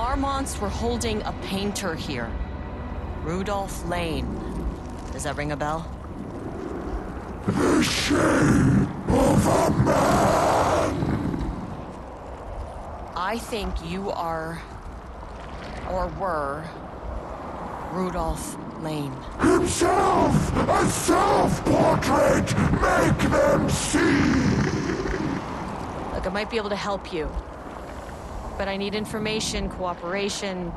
Armonts were holding a painter here. Rudolph Lane. Does that ring a bell? The shape of a man! I think you are, or were, Rudolph Lane. Himself! A self-portrait! Make them see! Look, I might be able to help you. But I need information, cooperation.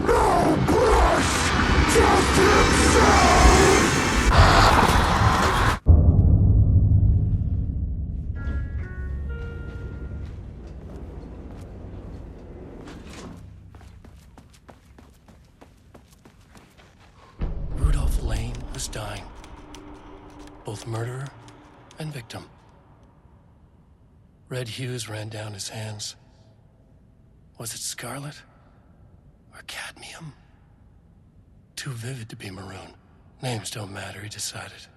No brush! Just himself! Rudolph Lane was dying. Both murderer and victim. Red hues ran down his hands. Was it scarlet? Or cadmium? Too vivid to be maroon. Names don't matter, he decided.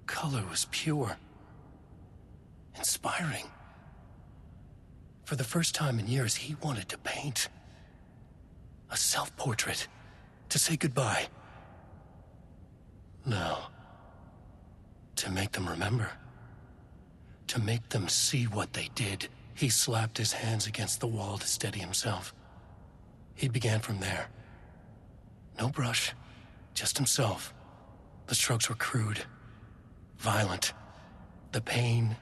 Color was pure. Inspiring. For the first time in years, he wanted to paint. A self-portrait. To say goodbye. No. To make them remember. To make them see what they did. He slapped his hands against the wall to steady himself. He began from there. No brush, just himself. The strokes were crude, violent. The pain,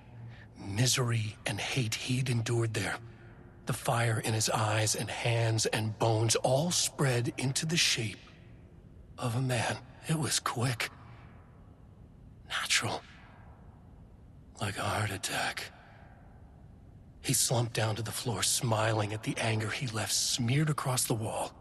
misery, and hate he'd endured there. The fire in his eyes and hands and bones all spread into the shape of a man. It was quick. Natural. Like a heart attack. He slumped down to the floor, smiling at the anger he left smeared across the wall.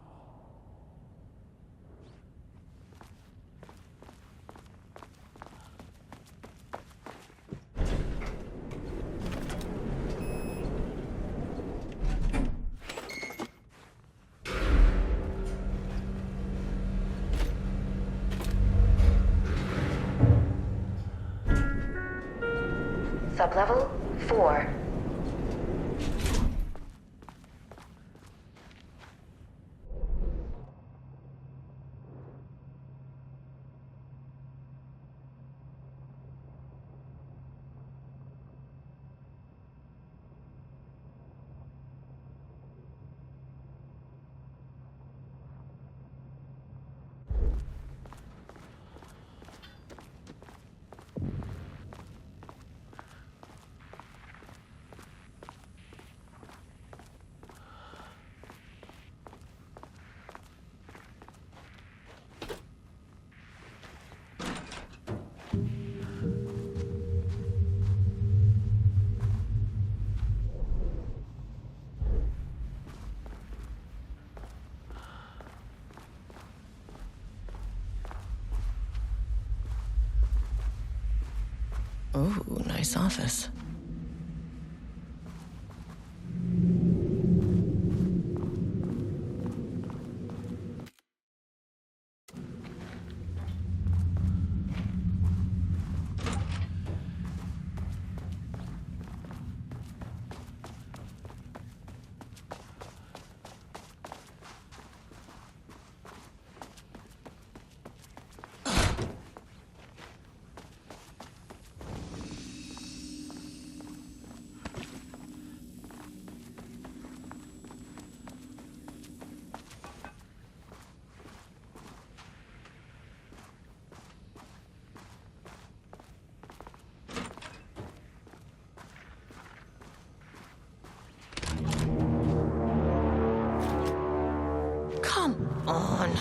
Sublevel 4. Ooh, nice office. Come on.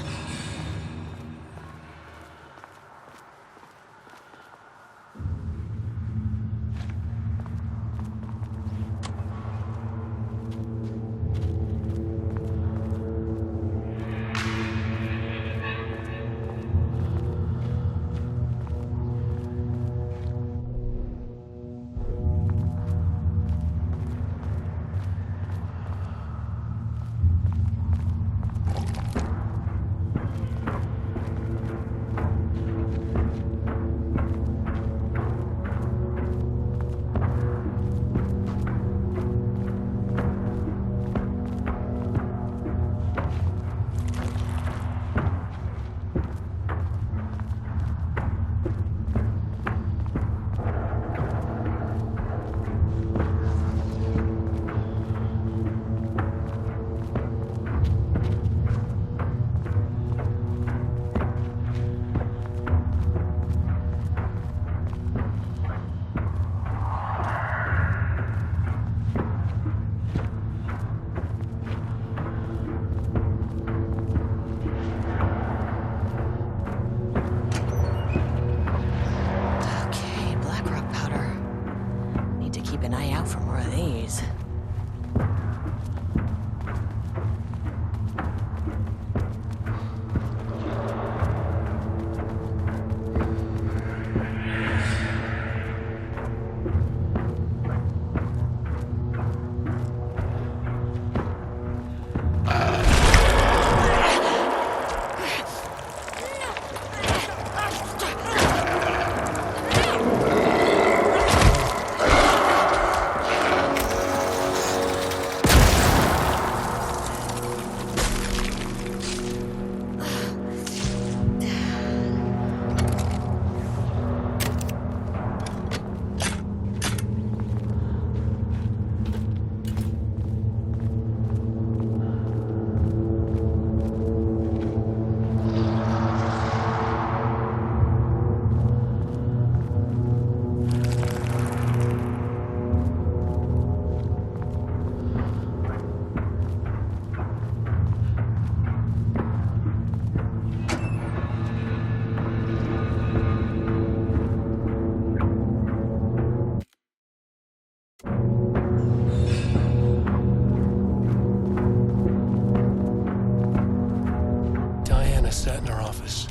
Jules sat in her office.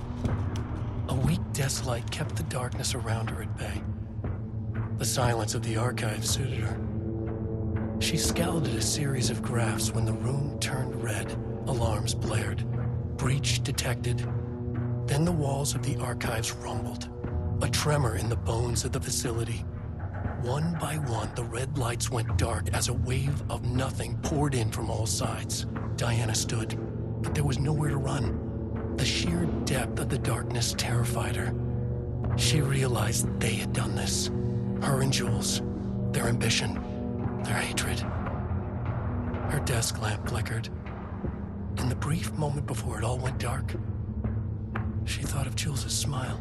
A weak desk light kept the darkness around her at bay. The silence of the archive suited her. She scowled at a series of graphs when the room turned red. Alarms blared. Breach detected. Then the walls of the archives rumbled. A tremor in the bones of the facility. One by one, the red lights went dark as a wave of nothing poured in from all sides. Diana stood, but there was nowhere to run. The sheer depth of the darkness terrified her. She realized they had done this. Her and Jules. Their ambition. Their hatred. Her desk lamp flickered. In the brief moment before it all went dark, she thought of Jules' smile.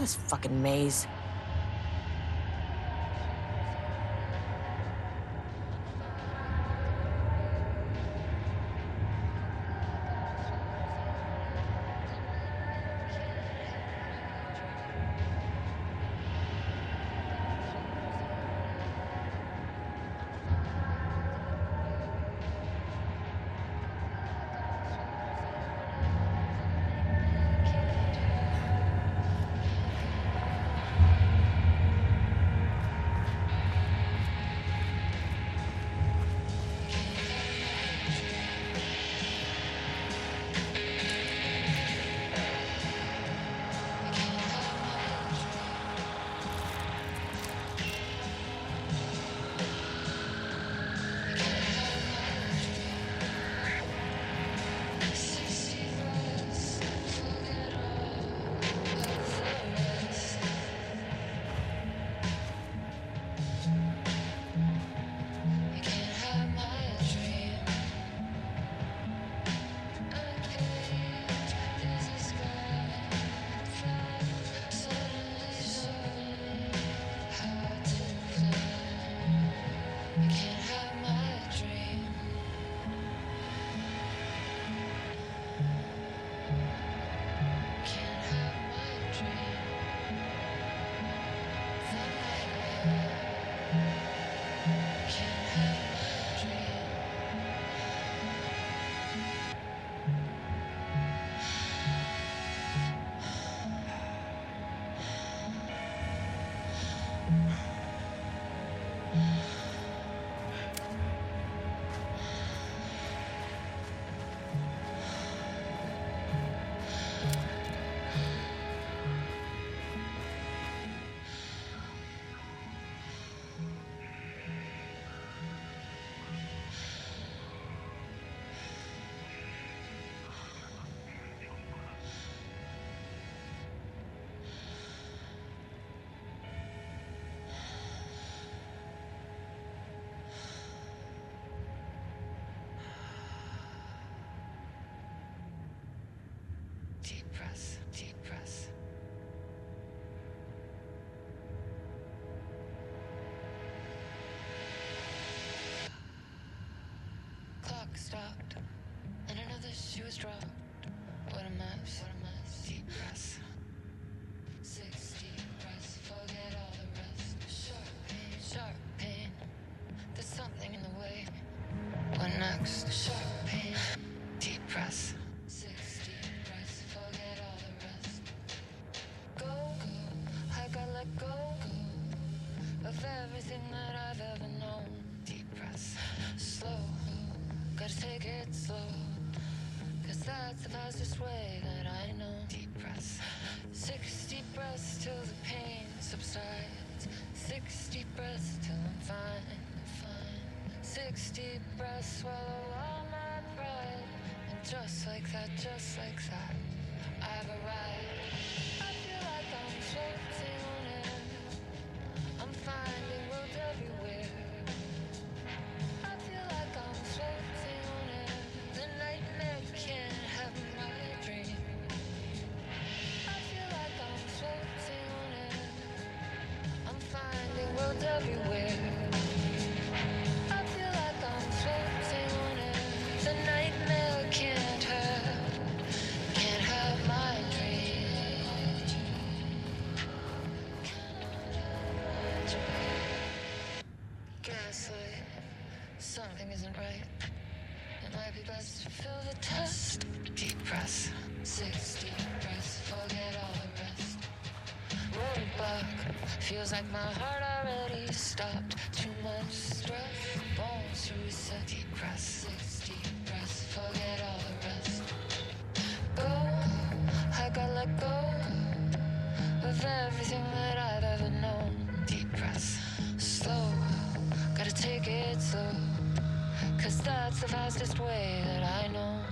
This fucking maze. Deep breaths, deep breaths. Clock stopped, and another shoe was dropped. What a mess, what a mess. Deep breaths. 6 deep breaths, forget all the rest. Sharp pain. There's something in the way. What next? Sharp pain. Deep breaths. 6 deep breaths, forget all the rest. Go, I gotta let go of everything that I've ever known. Deep breaths. Slow, gotta take it slow, 'cause that's the fastest way that I know. Deep breaths. 6 deep breaths till the pain subsides. 6 deep breaths till I'm fine. 6 deep breaths, swallow all my pride. And just like that, I've arrived. I feel like I'm floating on air. I'm finding worlds everywhere. I feel like I'm floating on air. The nightmare can't have my dream. I feel like I'm floating on air. I'm finding worlds everywhere. I feel like I'm floating on air. The nightmare can't have my dream. Gaslight, something isn't right. It might be best to fill the test. Deep breaths, 6 deep breaths, forget all the rest. Roadblock, feels like my heart already stopped. Too much stress, bones to reset. Deep breaths, 6 deep breaths, forget all the rest. Go, I gotta let go of everything that I've ever known. Deep breaths, slow, gotta take it slow, 'cause that's the fastest way that I know.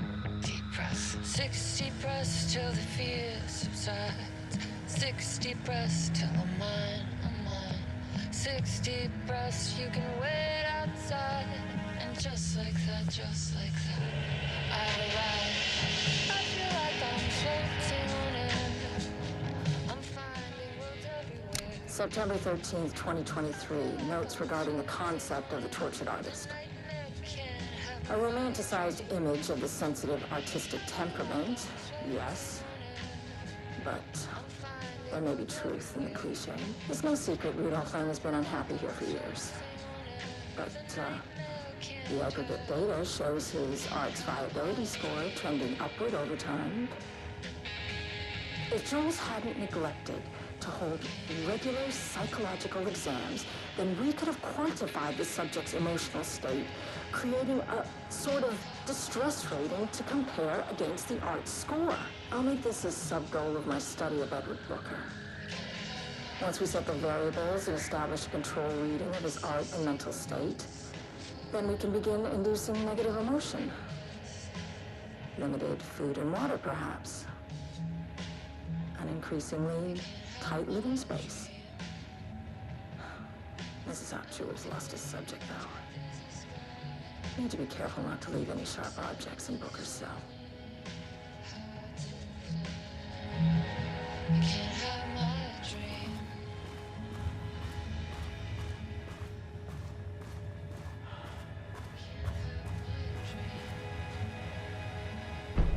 Deep breaths. 6 deep breaths till the fear subsides. 6 deep breaths till I'm mine. 6 deep breaths, you can wait outside. And just like that, I've arrived. I feel like I'm floating on air. I'm finding September 13th, 2023. Notes regarding the concept of the tortured artist. A romanticized image of the sensitive artistic temperament, yes. But there may be truth in the cliche. It's no secret Rudolph Lane has been unhappy here for years. But the aggregate data shows his art's viability score trending upward over time. If Jules hadn't neglected to hold regular psychological exams, then we could have quantified the subject's emotional state, creating a sort of distress rating to compare against the art's score. I'll make this a sub-goal of my study of Edward Booker. Once we set the variables and establish a control reading of his art and mental state, then we can begin inducing negative emotion. Limited food and water, perhaps. An increasingly tight living space. This is how Jules lost his subject, though. Need to be careful not to leave any sharp objects in Booker's cell. I can't have my dream.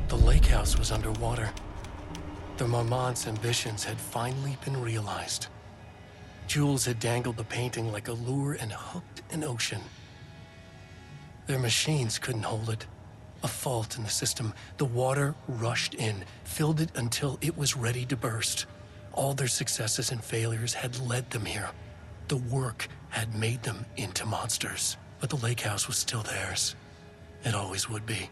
The lake house was underwater. The Marmont's ambitions had finally been realized. Jules had dangled the painting like a lure and hooked an ocean. Their machines couldn't hold it. A fault in the system. The water rushed in, filled it until it was ready to burst. All their successes and failures had led them here. The work had made them into monsters. But the lake house was still theirs. It always would be.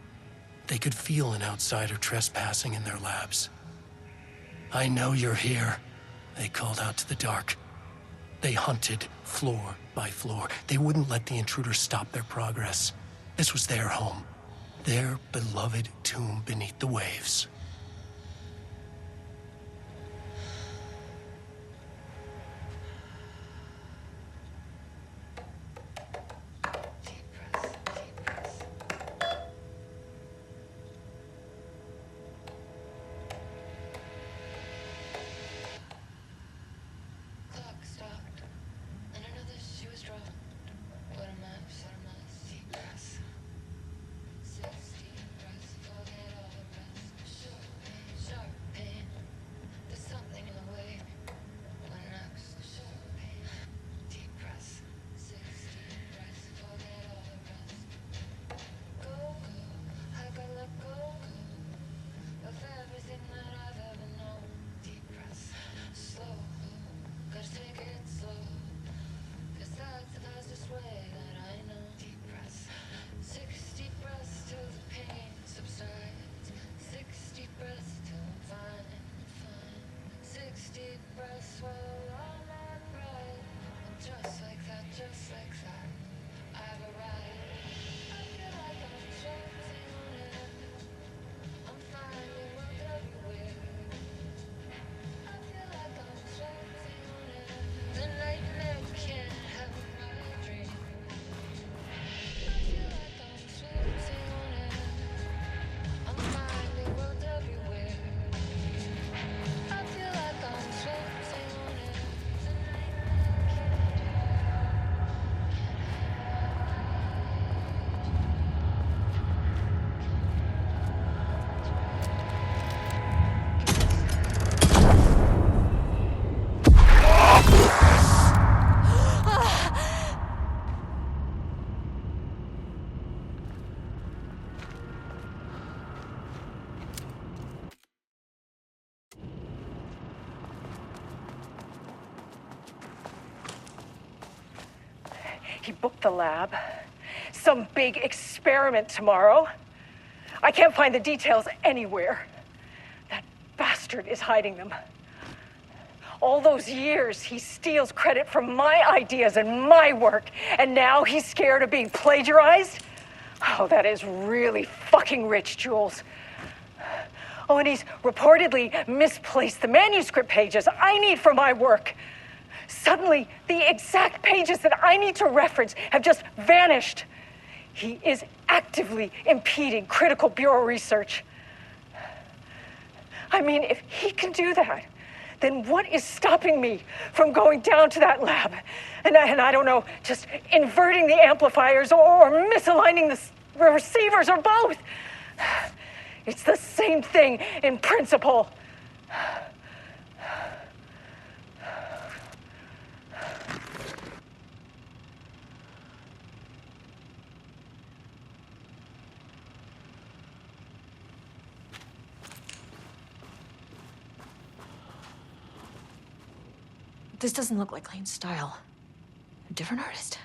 They could feel an outsider trespassing in their labs. "I know you're here," they called out to the dark. They hunted floor by floor. They wouldn't let the intruders stop their progress. This was their home, their beloved tomb beneath the waves. Deep breath, deep breath. Clock stopped, and another shoe was dropped. What a mess, deep breath. 60 breaths, forget all the rest. Sharp pain, there's something in the way. What next? Sharp pain, deep breath. 60 breaths, forget all the rest. Go, I gotta let go of everything that I've ever known. Deep breath, slow, gotta take it slow, 'cause that's the fastest way that I know. Deep breath, 60 breaths till the pain subsides. 60 breaths till I'm fine. 60 breaths while I'm at right. And just like that, I've arrived. I feel like I'm floating on air. I'm finding world everywhere. I feel like I'm floating on air. The nightmare can't have my dream. I feel like I'm floating on air. I'm finding world everywhere. I feel like I'm floating on air. The nightmare He booked the lab. Some big experiment tomorrow. I can't find the details anywhere. That bastard is hiding them. All those years, he steals credit for my ideas and my work, and now he's scared of being plagiarized? Oh, that is really fucking rich, Jules. Oh, and he's reportedly misplaced the manuscript pages I need for my work. Suddenly, the exact pages that I need to reference have just vanished. He is actively impeding critical bureau research. I mean, if he can do that, then what is stopping me from going down to that lab? And I don't know, just inverting the amplifiers or misaligning the receivers or both? It's the same thing in principle. This doesn't look like Lane's style. A different artist?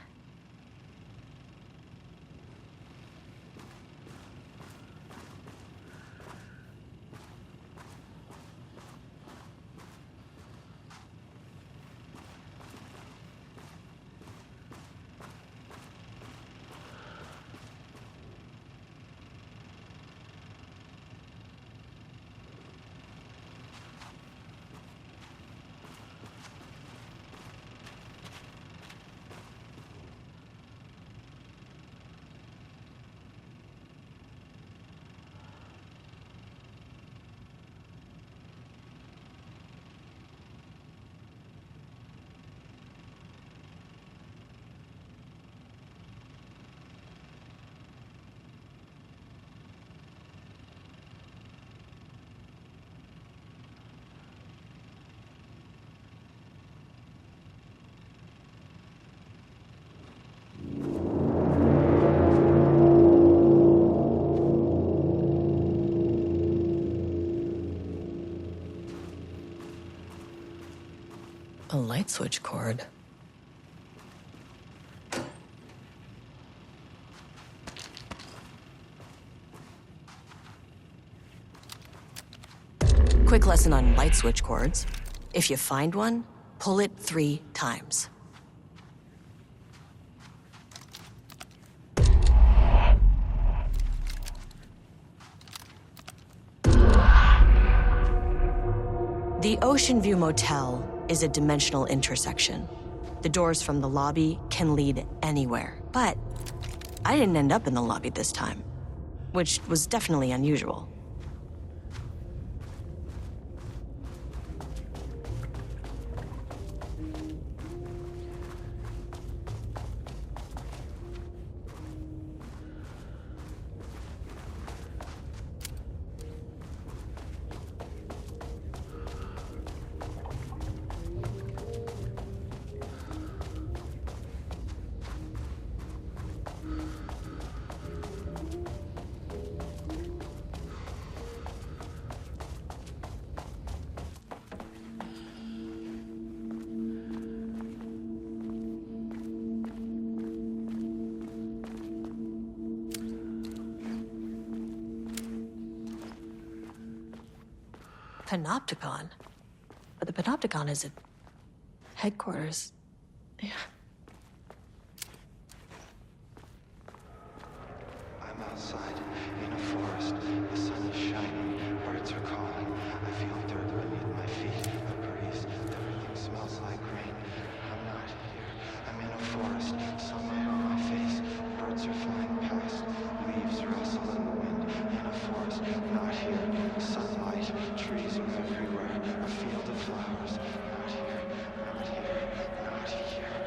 A light switch cord. Quick lesson on light switch cords. If you find one, pull it 3 times. The Ocean View Motel is a dimensional intersection. The doors from the lobby can lead anywhere, but I didn't end up in the lobby this time, which was definitely unusual. Panopticon? But the Panopticon is at headquarters. Yeah. I'm outside in a forest. The sun is shining. Birds are calling. I feel dirt beneath my feet. I breeze. Everything smells like rain. I'm not here. I'm in a forest. Sunlight on my face. Birds are flying past. Leaves rustle in the wind. In a forest. Not here. Sunlight. Trees are everywhere. A field of flowers. Not here. Not here. Not here.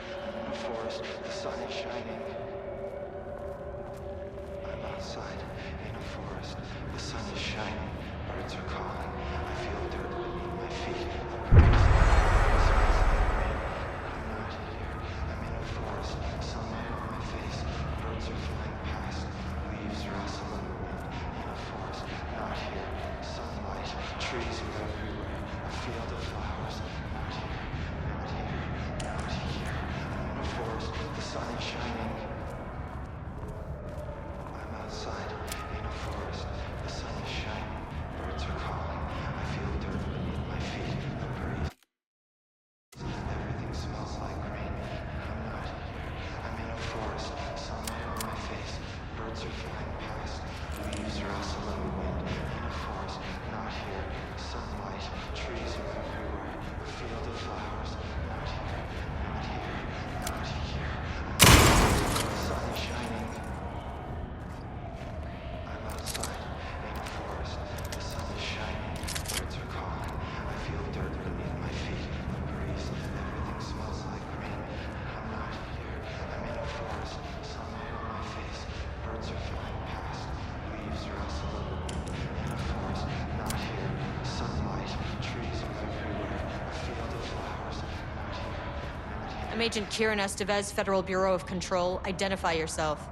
I'm Agent Kieran Estevez, Federal Bureau of Control. Identify yourself.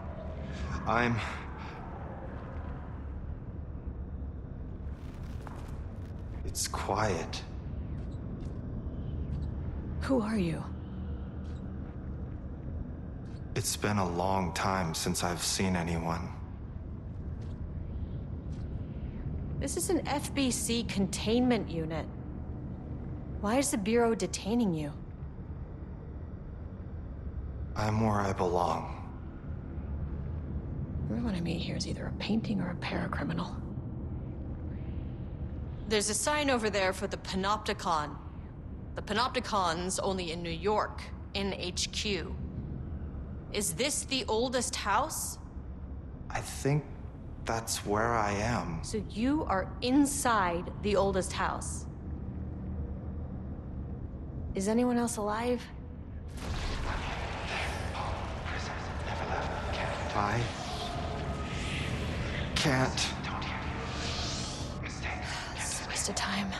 It's quiet. Who are you? It's been a long time since I've seen anyone. This is an FBC containment unit. Why is the Bureau detaining you? I'm where I belong. Everyone I meet here is either a painting or a paracriminal. There's a sign over there for the Panopticon. The Panopticon's only in New York, in HQ. Is this the oldest house? I think that's where I am. So you are inside the oldest house. Is anyone else alive? I can't. It's a waste of time.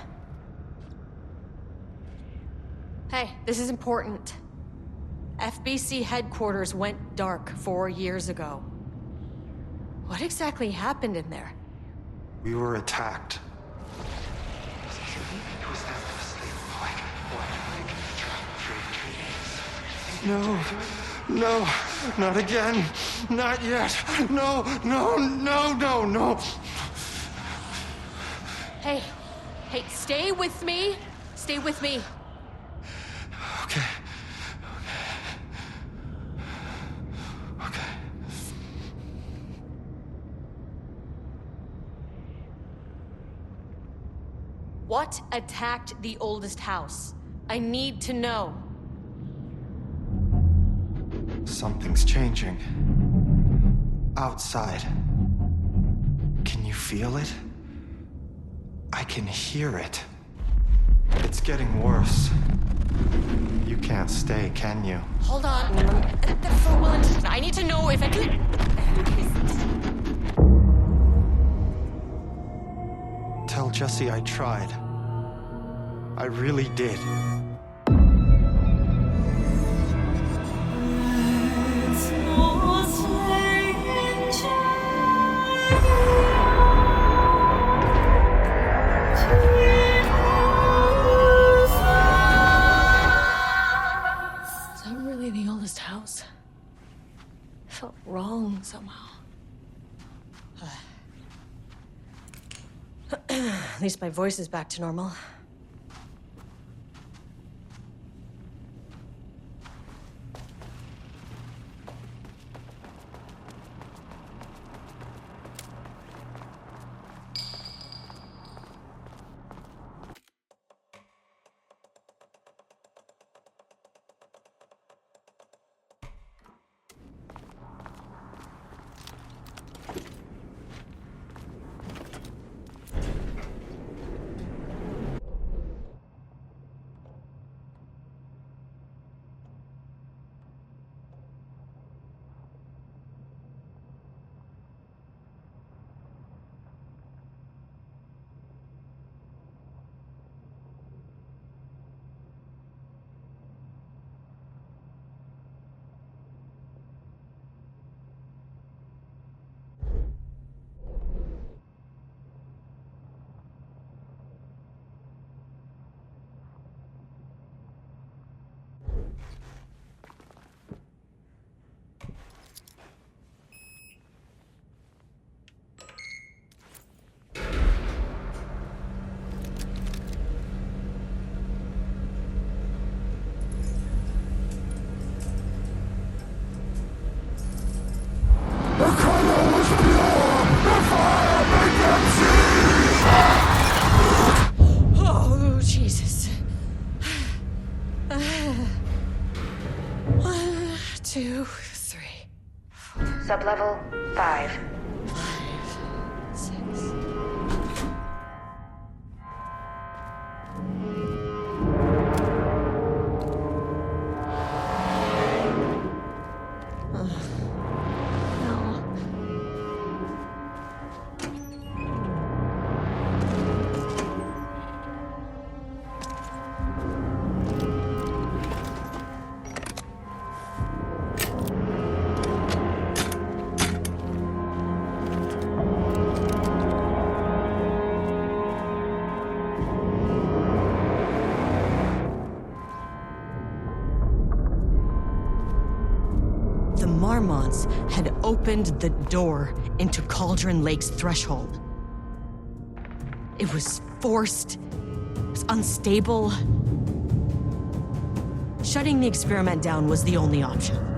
Hey, this is important. FBC headquarters went dark 4 years ago. What exactly happened in there? We were attacked. No, no, not again. Not yet. No, no, no, no, no. Hey, stay with me. Stay with me. Okay. Okay. What attacked the oldest house? I need to know. Something's changing. Outside. Can you feel it? I can hear it. It's getting worse. You can't stay, can you? Hold on. For will and I need to know if I can. Tell Jesse I tried. I really did. Is that really the oldest house? It felt wrong somehow. At least my voice is back to normal. Oh, Jesus. 1, 2, 3. Sublevel 5. 6. No. Marmonts had opened the door into Cauldron Lake's threshold. It was forced, it was unstable. Shutting the experiment down was the only option.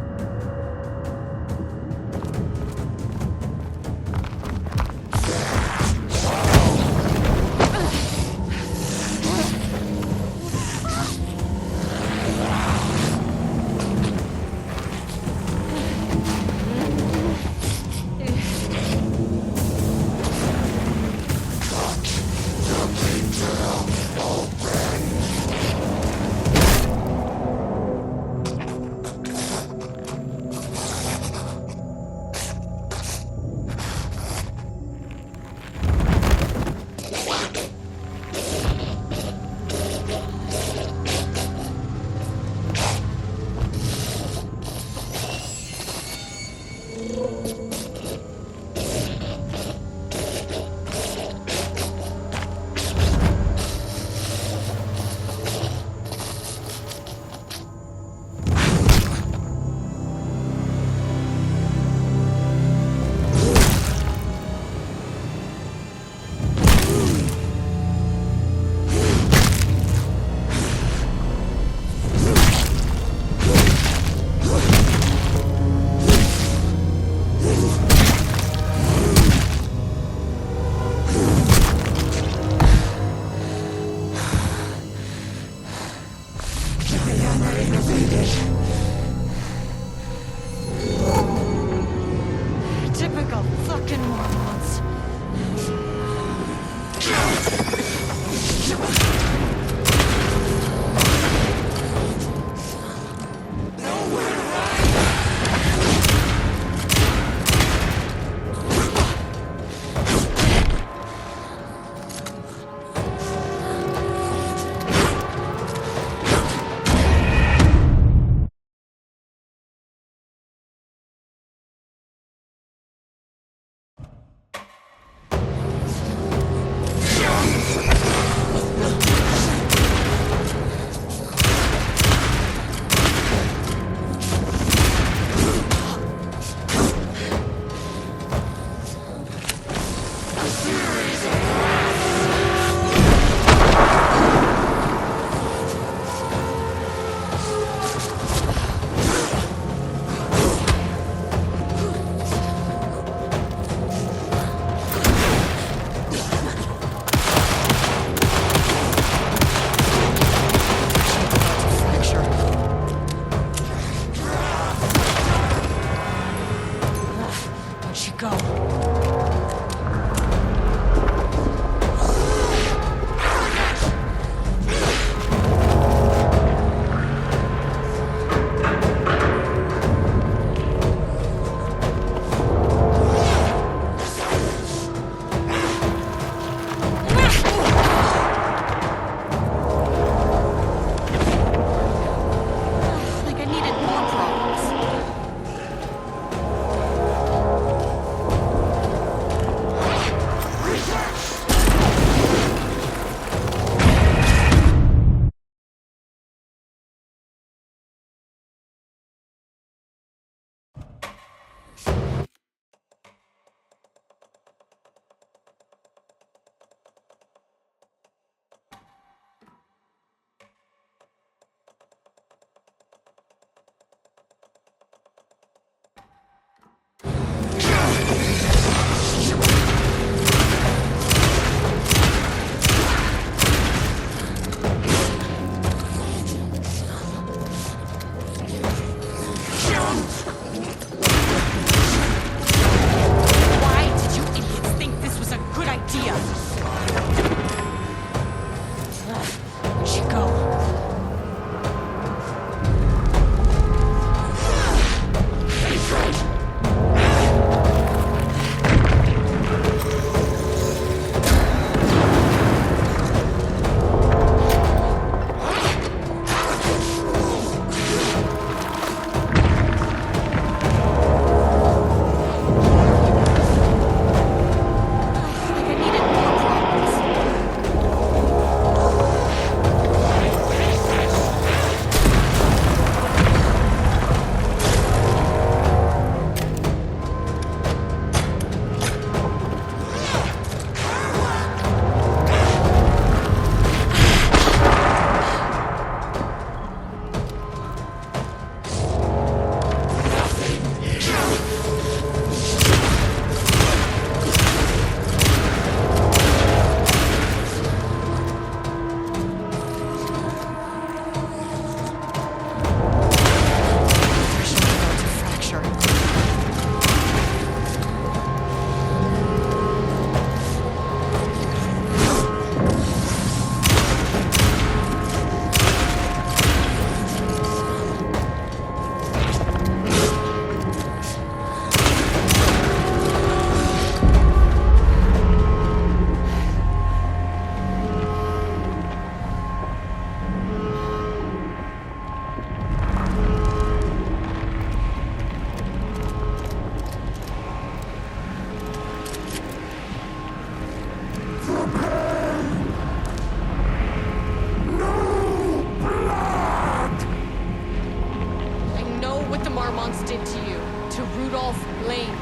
Rudolph did to you, to Rudolph Lane.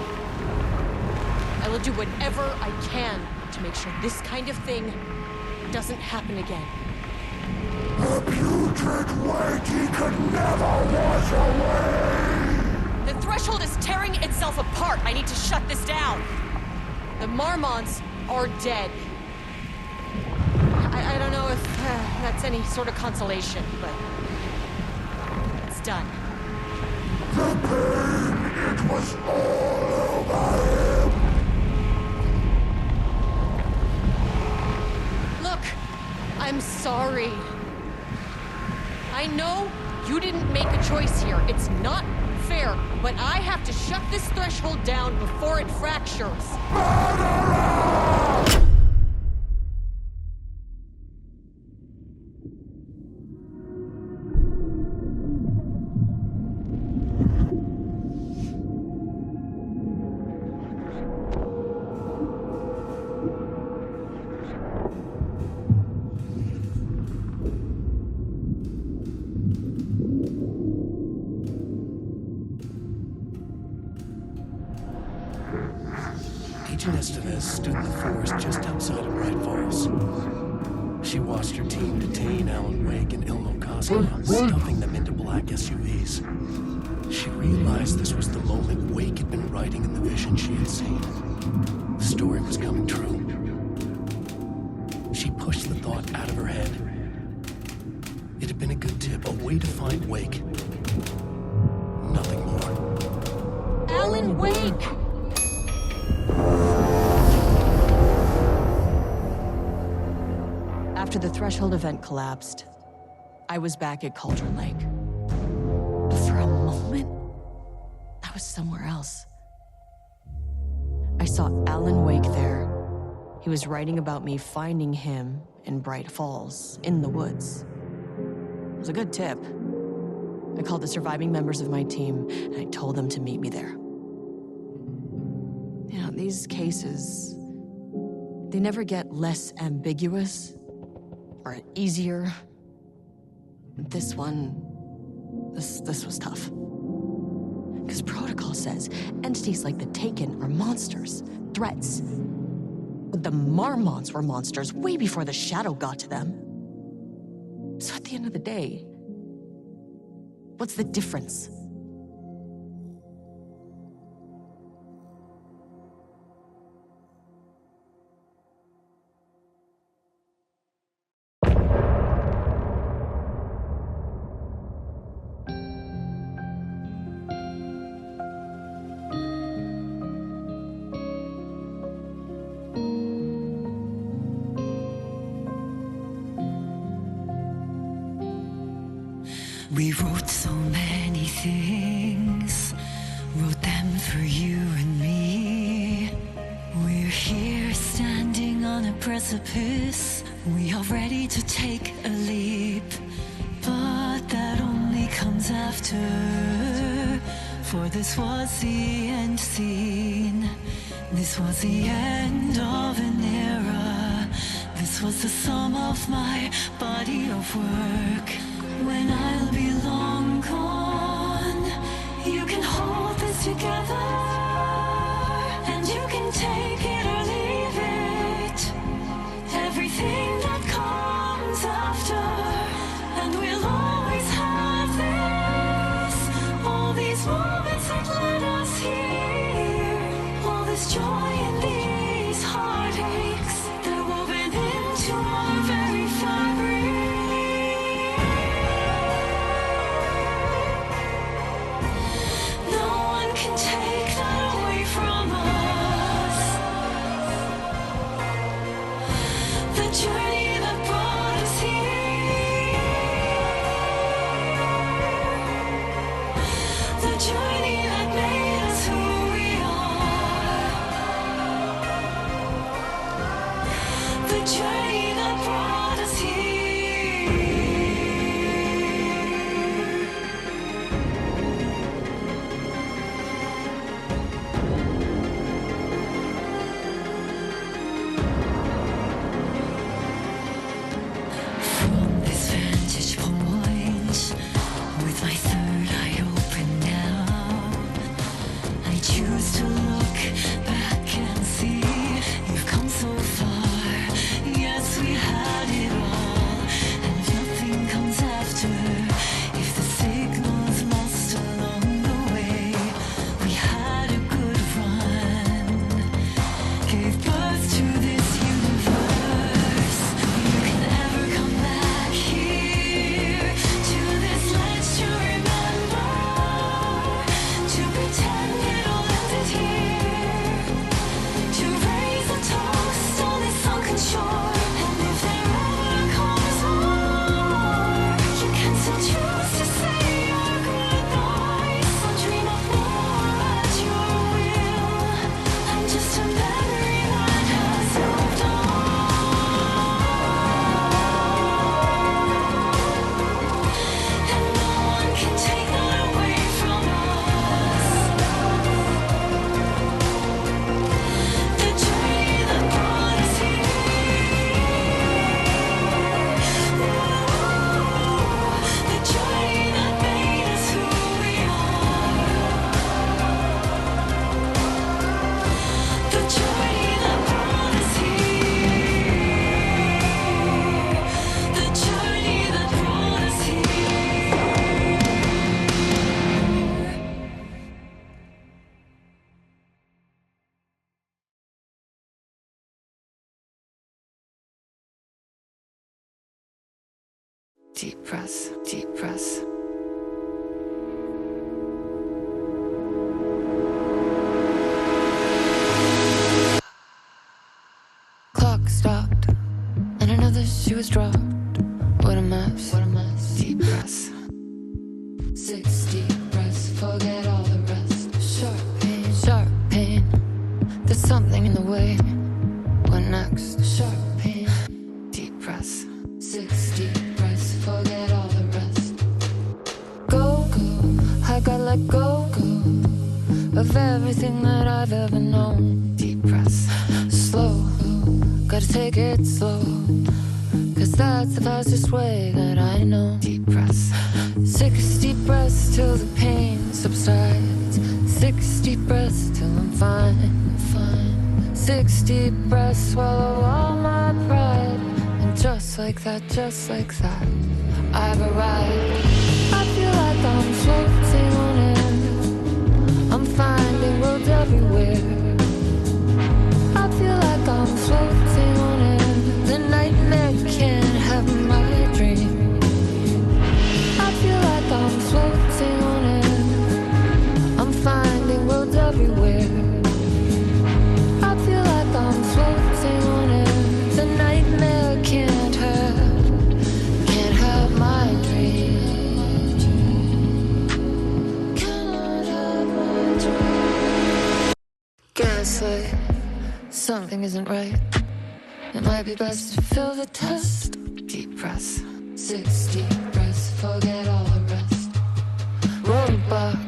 I will do whatever I can to make sure this kind of thing doesn't happen again. The putrid weight he could never wash away! The threshold is tearing itself apart. I need to shut this down. The Marmonts are dead. I don't know if that's any sort of consolation, but it's done. The pain, it was all over him! Look, I'm sorry. I know you didn't make a choice here. It's not fair, but I have to shut this threshold down before it fractures. Murderer! Agent Estevez stood in the forest just outside of Bright Falls. She watched her team detain Alan Wake and Ilmo Koska, stuffing them into black SUVs. She realized this was the moment Wake had been writing in the vision she had seen. The story was coming true. She pushed the thought out of her head. It had been a good tip, a way to find Wake. Nothing more. Alan Wake! After the Threshold event collapsed, I was back at Cauldron Lake. But for a moment, I was somewhere else. I saw Alan Wake there. He was writing about me finding him in Bright Falls, in the woods. It was a good tip. I called the surviving members of my team, and I told them to meet me there. You know, these cases, they never get less ambiguous or easier. This one, this was tough. Because protocol says entities like the Taken are monsters, threats. But the Marmonts were monsters way before the Shadow got to them. So at the end of the day, what's the difference? We wrote so many things, wrote them for you and me. We're here standing on a precipice. We are ready to take a leap, but that only comes after. For this was the end scene. This was the end of an era. This was the sum of my body of work. When I'll be long gone, you can hold this together, and you can take it or leave it. Everything that comes after, and we'll always have this. All these moments that led us here, all this joy and these heartaches, they're woven into our very fabric. Take that away from us. The journey that brought us here. The journey that made us who we are. deep breaths, deep breaths. Clock stopped, and another shoe was dropped. What a mess, what a mess. Deep breaths. 6 deep breaths, forget all the rest. Sharp pain. There's something in the way. What next? Sharp pain. Deep breaths. 6 deep breaths, forget all the rest. Go, I gotta let go of everything that I've ever known. Deep breaths. Slow, gotta take it slow, 'cause that's the fastest way that I know. Deep breaths. 6 deep breaths till the pain subsides. 6 deep breaths till I'm fine. 6 deep breaths, swallow all my pride. And just like that, I've arrived. I feel like I'm floating on air. I'm finding roads everywhere. I feel like I'm floating on air. The nightmare can't have my dream. I feel like I'm floating on air. I'm finding roads everywhere. I feel like I'm floating on air. The nightmare can't have my dream. Cannot have my dream. Gaslight, something isn't right. It might be best to fill the test. Deep breaths, 6 deep breaths, forget all the rest. Roadblock,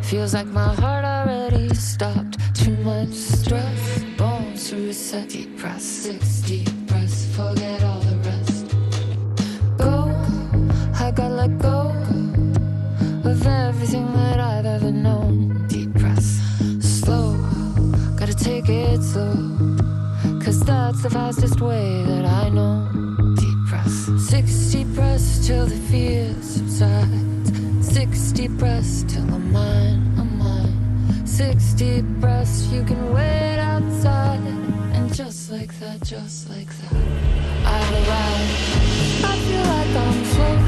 feels like my heart already stopped. Too much stress, bones to reset. Deep breaths, 6 deep breaths, forget all the rest. Go, I gotta let go of everything that I've ever known. Deep breaths, slow, gotta take it slow, 'cause that's the fastest way that I know. Deep breaths. 6 deep breaths till the fear subsides. 6 deep breaths till I'm mine. 6 deep breaths, you can wait outside. And just like that, I've arrived. I feel like I'm floating